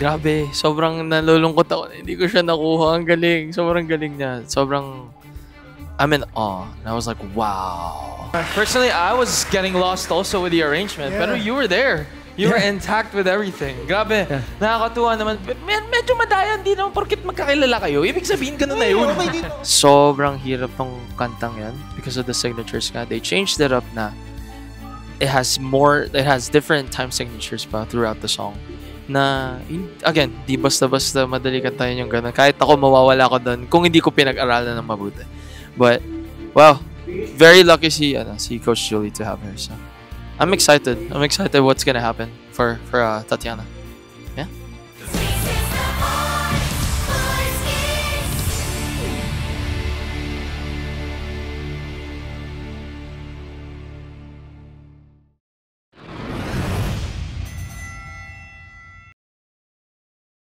Grabe, sobrang nalulungkot ako na hindi ko siya nakuha. Ang galing, sobrang galing niya. Sobrang, I'm in awe. And I was like, wow. Personally, I was getting lost also with the arrangement. Pero you were there. You were intact with everything. Grabe, nakakatuwa naman. Medyo madayan, di naman porkit magkakilala kayo. Ibig sabihin, ganun na yun. Sobrang hirap tong kantang yan because of the signatures nga. They changed it up na it has different time signatures pa throughout the song. Na, again, di basta-basta madali kantahin yung ganun. Kahit ako mawawala ko doon kung hindi ko pinag-aralan ng mabuti. But, well, very lucky si Coach Julie to have her. So, I'm excited. I'm excited what's gonna happen for Tatiana.